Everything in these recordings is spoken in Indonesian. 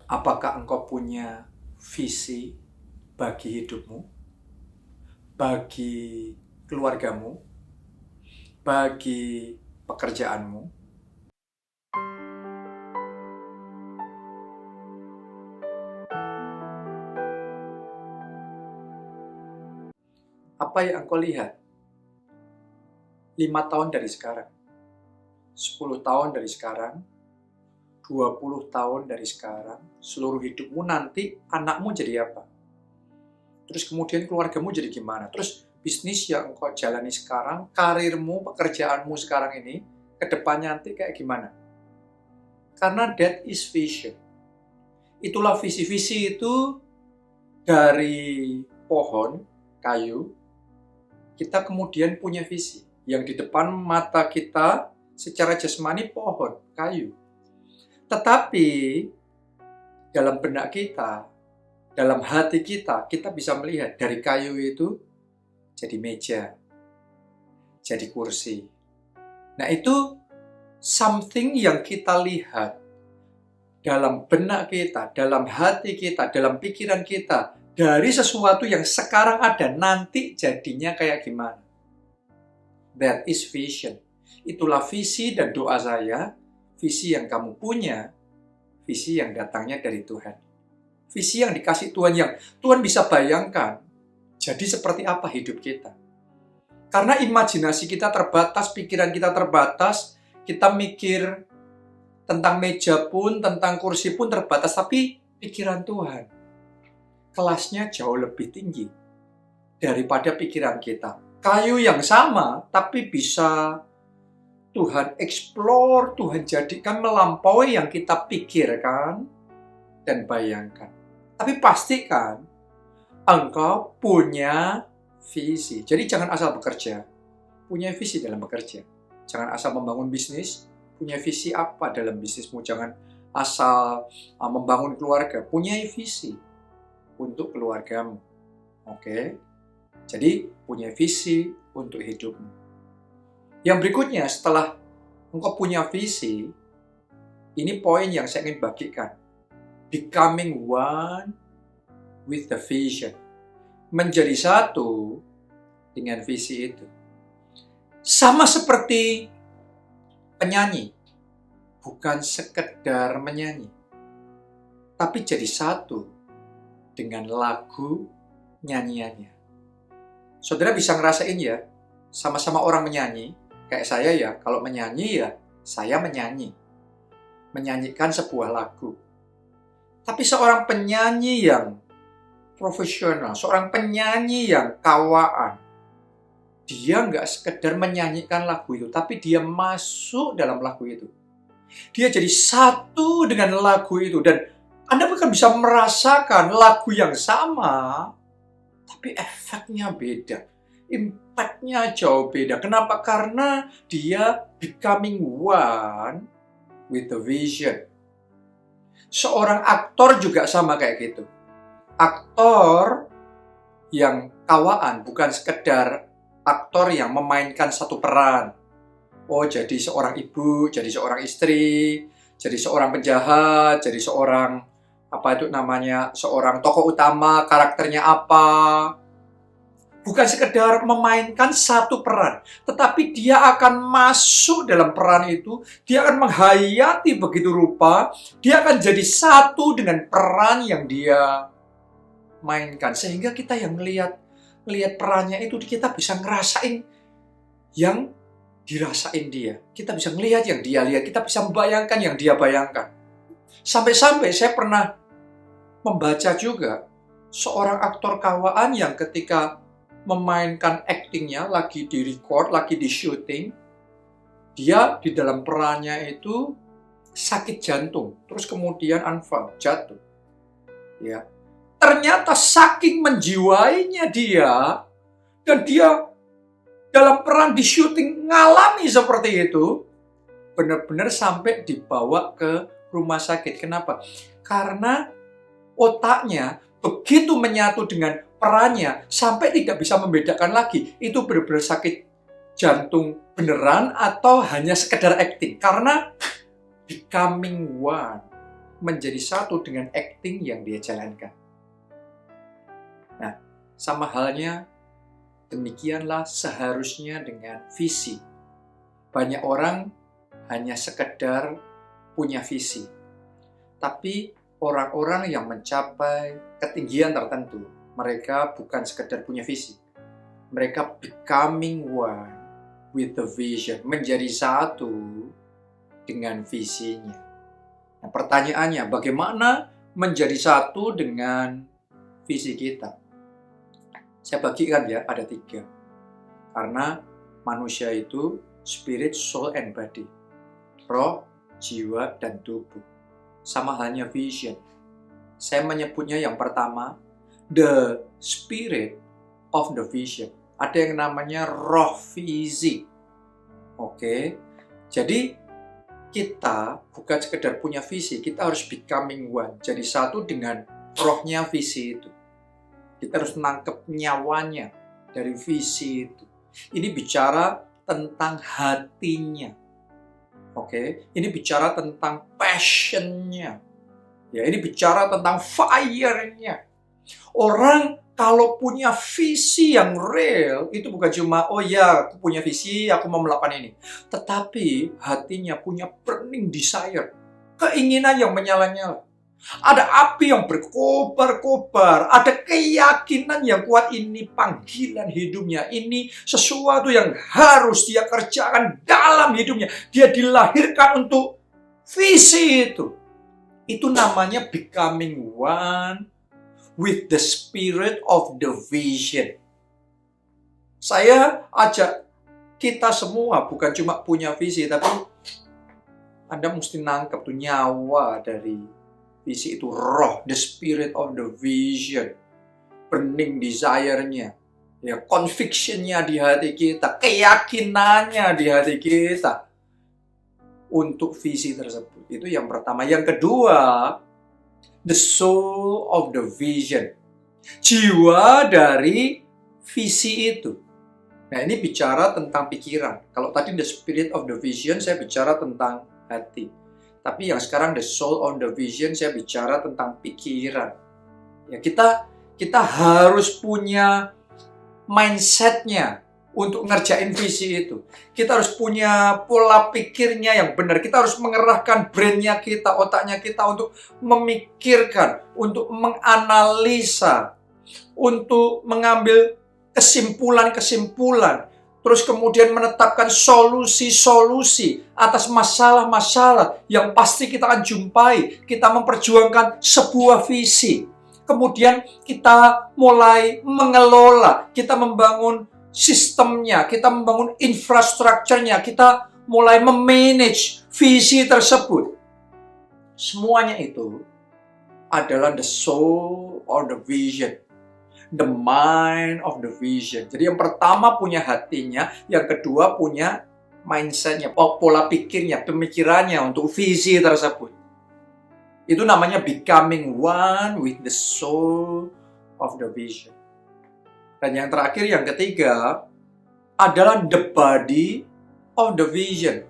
Apakah engkau punya visi bagi hidupmu, bagi keluargamu, bagi pekerjaanmu? Apa yang engkau lihat 5 tahun dari sekarang, 10 tahun dari sekarang, 20 tahun dari sekarang, seluruh hidupmu nanti anakmu jadi apa? Terus kemudian keluargamu jadi gimana? Terus bisnis yang engkau jalani sekarang, karirmu, pekerjaanmu sekarang ini, ke depannya nanti kayak gimana? Karena that is vision. Itulah visi-visi itu dari pohon, kayu, kita kemudian punya visi. Yang di depan mata kita secara jasmani pohon, kayu. Tetapi dalam benak kita, dalam hati kita, kita bisa melihat dari kayu itu jadi meja, jadi kursi. Nah itu something yang kita lihat dalam benak kita, dalam hati kita, dalam pikiran kita, dari sesuatu yang sekarang ada, nanti jadinya kayak gimana. That is vision. Itulah visi dan doa saya, visi yang kamu punya, visi yang datangnya dari Tuhan. Visi yang dikasih Tuhan, yang Tuhan bisa bayangkan, jadi seperti apa hidup kita. Karena imajinasi kita terbatas, pikiran kita terbatas, kita mikir tentang meja pun, tentang kursi pun terbatas, tapi pikiran Tuhan kelasnya jauh lebih tinggi daripada pikiran kita. Kayu yang sama, tapi bisa Tuhan explore, Tuhan jadikan melampaui yang kita pikirkan dan bayangkan. Tapi pastikan engkau punya visi. Jadi jangan asal bekerja, punya visi dalam bekerja. Jangan asal membangun bisnis, punya visi apa dalam bisnismu. Jangan asal membangun keluarga, punya visi untuk keluargamu. Oke? Jadi punya visi untuk hidupmu. Yang berikutnya, setelah engkau punya visi, ini poin yang saya ingin bagikan. Becoming one with the vision. Menjadi satu dengan visi itu. Sama seperti penyanyi. Bukan sekedar menyanyi. Tapi jadi satu dengan lagu nyanyiannya. Saudara bisa ngerasain ya, sama-sama orang menyanyi. Kayak saya ya, kalau menyanyi ya, saya menyanyi. Menyanyikan sebuah lagu. Tapi seorang penyanyi yang profesional, seorang penyanyi yang kawaan, dia nggak sekedar menyanyikan lagu itu, tapi dia masuk dalam lagu itu. Dia jadi satu dengan lagu itu, dan Anda bukan bisa merasakan lagu yang sama, tapi efeknya beda. Impact-nya jauh beda. Kenapa? Karena dia becoming one with the vision. Seorang aktor juga sama kayak gitu. Aktor yang kawaan, bukan sekedar aktor yang memainkan satu peran. Oh, jadi seorang ibu, jadi seorang istri, jadi seorang penjahat, jadi seorang seorang tokoh utama, karakternya apa. Bukan sekedar memainkan satu peran, tetapi dia akan masuk dalam peran itu, dia akan menghayati begitu rupa, dia akan jadi satu dengan peran yang dia mainkan. Sehingga kita yang melihat perannya itu, kita bisa ngerasain yang dirasain dia. Kita bisa melihat yang dia lihat, kita bisa membayangkan yang dia bayangkan. Sampai-sampai saya pernah membaca juga seorang aktor kawaan yang ketika memainkan aktingnya, lagi di record, lagi di syuting, dia di dalam perannya itu sakit jantung, terus kemudian unfall, jatuh. Ya. Ternyata saking menjiwainya dia, dan dia dalam peran di syuting ngalami seperti itu, benar-benar sampai dibawa ke rumah sakit. Kenapa? Karena otaknya begitu menyatu dengan perannya sampai tidak bisa membedakan lagi itu benar-benar sakit jantung beneran atau hanya sekedar acting. Karena becoming one. menjadi satu dengan acting yang dia jalankan. Nah, sama halnya demikianlah seharusnya dengan visi. Banyak orang hanya sekedar punya visi. Tapi orang-orang yang mencapai ketinggian tertentu, mereka bukan sekedar punya visi. Mereka becoming one with the vision, menjadi satu dengan visinya. Nah, pertanyaannya, bagaimana menjadi satu dengan visi kita? Saya bagikan ya, ada 3. Karena manusia itu spirit, soul, and body. Roh, jiwa, dan tubuh. Sama halnya vision. Saya menyebutnya yang pertama, the spirit of the vision. Ada yang namanya roh visi. Oke. Jadi kita bukan sekedar punya visi, kita harus becoming one. Jadi satu dengan rohnya visi itu. Kita harus nangkep nyawanya dari visi itu. Ini bicara tentang hatinya. Oke, ini bicara tentang passion-nya. Ya, ini bicara tentang fire-nya. Orang kalau punya visi yang real, itu bukan cuma, oh ya, aku punya visi, aku mau melakukan ini. Tetapi hatinya punya burning desire. Keinginan yang menyala-nyala. Ada api yang berkobar-kobar. Ada keyakinan yang kuat, ini panggilan hidupnya. Ini sesuatu yang harus dia kerjakan dalam hidupnya. Dia dilahirkan untuk visi itu. Itu namanya becoming one with the spirit of the vision. Saya ajak kita semua bukan cuma punya visi, tapi Anda mesti nangkep tuh nyawa dari visi itu, roh, the spirit of the vision, burning desire-nya, ya, conviction-nya di hati kita, keyakinannya di hati kita untuk visi tersebut. Itu yang pertama. Yang kedua, the soul of the vision, jiwa dari visi itu. Nah, ini bicara tentang pikiran. Kalau tadi the spirit of the vision, saya bicara tentang hati. Tapi yang sekarang the soul of the vision, saya bicara tentang pikiran. Ya, kita harus punya mindset-nya untuk ngerjain visi itu. Kita harus punya pola pikirnya yang benar. Kita harus mengerahkan brain-nya kita, otaknya kita untuk memikirkan, untuk menganalisa, untuk mengambil kesimpulan-kesimpulan. Terus kemudian menetapkan solusi-solusi atas masalah-masalah yang pasti kita akan jumpai. Kita memperjuangkan sebuah visi. Kemudian kita mulai mengelola, kita membangun sistemnya, kita membangun infrastrukturnya, kita mulai memanage visi tersebut. Semuanya itu adalah the soul of the vision. The mind of the vision. Jadi yang pertama punya hatinya, yang kedua punya mindset-nya, pola pikirnya, pemikirannya untuk visi tersebut. Itu namanya becoming one with the soul of the vision. Dan yang terakhir, yang ketiga, adalah the body of the vision.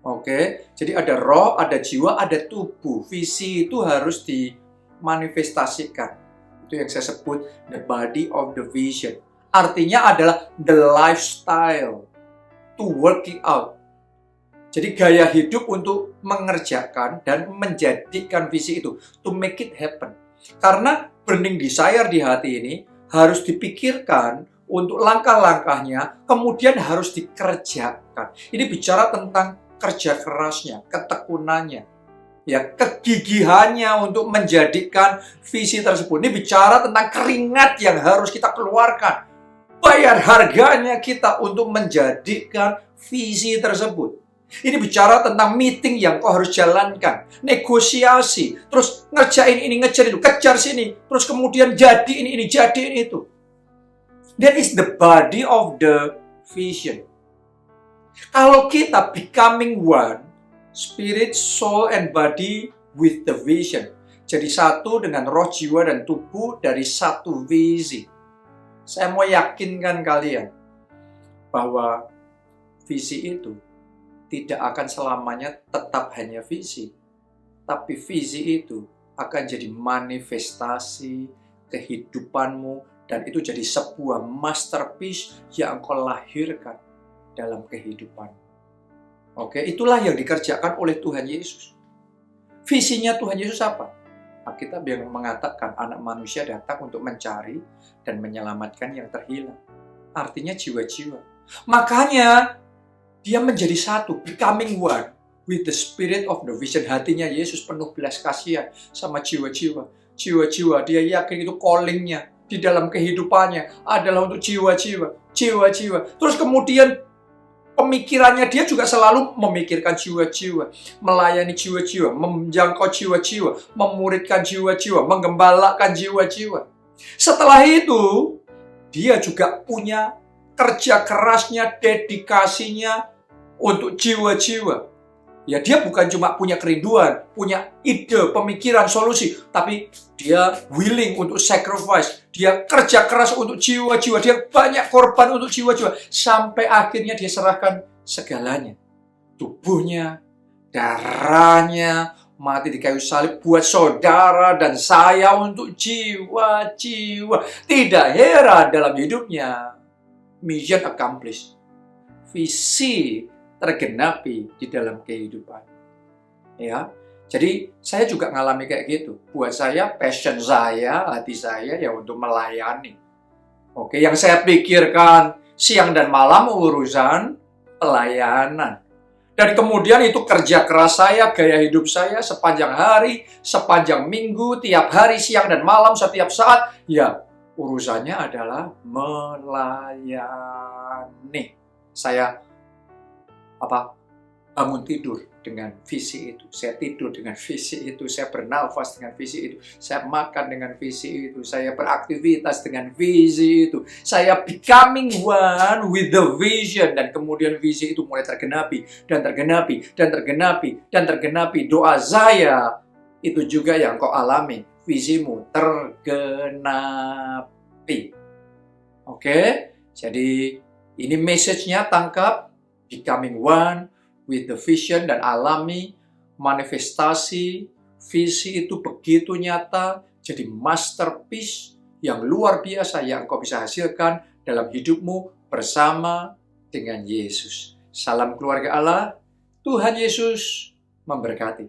Oke, jadi ada roh, ada jiwa, ada tubuh. Visi itu harus dimanifestasikan. Itu yang saya sebut the body of the vision. Artinya adalah the lifestyle to work it out. Jadi gaya hidup untuk mengerjakan dan menjadikan visi itu, to make it happen. Karena burning desire di hati ini harus dipikirkan untuk langkah-langkahnya, kemudian harus dikerjakan. Ini bicara tentang kerja kerasnya, ketekunannya, ya, kegigihannya untuk menjadikan visi tersebut. Ini bicara tentang keringat yang harus kita keluarkan, bayar harganya kita untuk menjadikan visi tersebut. Ini bicara tentang meeting yang kau harus jalankan, negosiasi, terus ngerjain ini, ngejar itu, kejar sini, terus kemudian jadiin ini, jadiin itu. That is the body of the vision. Kalau kita becoming one, spirit, soul, and body with the vision. Jadi satu dengan roh, jiwa, dan tubuh dari satu visi. Saya mau yakinkan kalian bahwa visi itu tidak akan selamanya tetap hanya visi. tapi visi itu akan jadi manifestasi kehidupanmu, dan itu jadi sebuah masterpiece yang engkau lahirkan dalam kehidupan. Oke, itulah yang dikerjakan oleh Tuhan Yesus. Visinya Tuhan Yesus apa? Alkitab yang mengatakan anak manusia datang untuk mencari dan menyelamatkan yang terhilang. Artinya jiwa-jiwa. Makanya dia menjadi satu, becoming one with the spirit of the vision. Hatinya Yesus penuh belas kasihan sama jiwa-jiwa. Jiwa-jiwa, dia yakin itu callingnya di dalam kehidupannya adalah untuk jiwa-jiwa. Jiwa-jiwa. Terus kemudian pemikirannya dia juga selalu memikirkan jiwa-jiwa, melayani jiwa-jiwa, menjangkau jiwa-jiwa, memuridkan jiwa-jiwa, menggembalakan jiwa-jiwa. Setelah itu, dia juga punya kerja kerasnya, dedikasinya untuk jiwa-jiwa. Ya, dia bukan cuma punya kerinduan, punya ide, pemikiran, solusi, tapi dia willing untuk sacrifice. Dia kerja keras untuk jiwa-jiwa. Dia banyak korban untuk jiwa-jiwa. Sampai akhirnya dia serahkan segalanya. Tubuhnya, darahnya, mati di kayu salib buat saudara dan saya untuk jiwa-jiwa. Tidak heran dalam hidupnya, mission accomplished. Visi tergenapi di dalam kehidupan. Ya. Jadi saya juga ngalami kayak gitu. Buat saya, passion saya, hati saya ya untuk melayani. Oke, yang saya pikirkan siang dan malam urusan pelayanan. Dan kemudian itu kerja keras saya, gaya hidup saya sepanjang hari, sepanjang minggu, tiap hari, siang dan malam, setiap saat. Ya, urusannya adalah melayani. Saya bangun tidur dengan visi itu, saya tidur dengan visi itu, saya bernafas dengan visi itu, saya makan dengan visi itu, saya beraktivitas dengan visi itu, saya becoming one with the vision, dan kemudian visi itu mulai tergenapi, dan tergenapi, dan tergenapi, dan tergenapi. Doa saya itu juga yang kau alami, visimu tergenapi. Oke, jadi ini message-nya, tangkap. Becoming one with the vision, dan alami manifestasi visi itu begitu nyata, jadi masterpiece yang luar biasa yang kau bisa hasilkan dalam hidupmu bersama dengan Yesus. Salam keluarga Allah, Tuhan Yesus memberkati.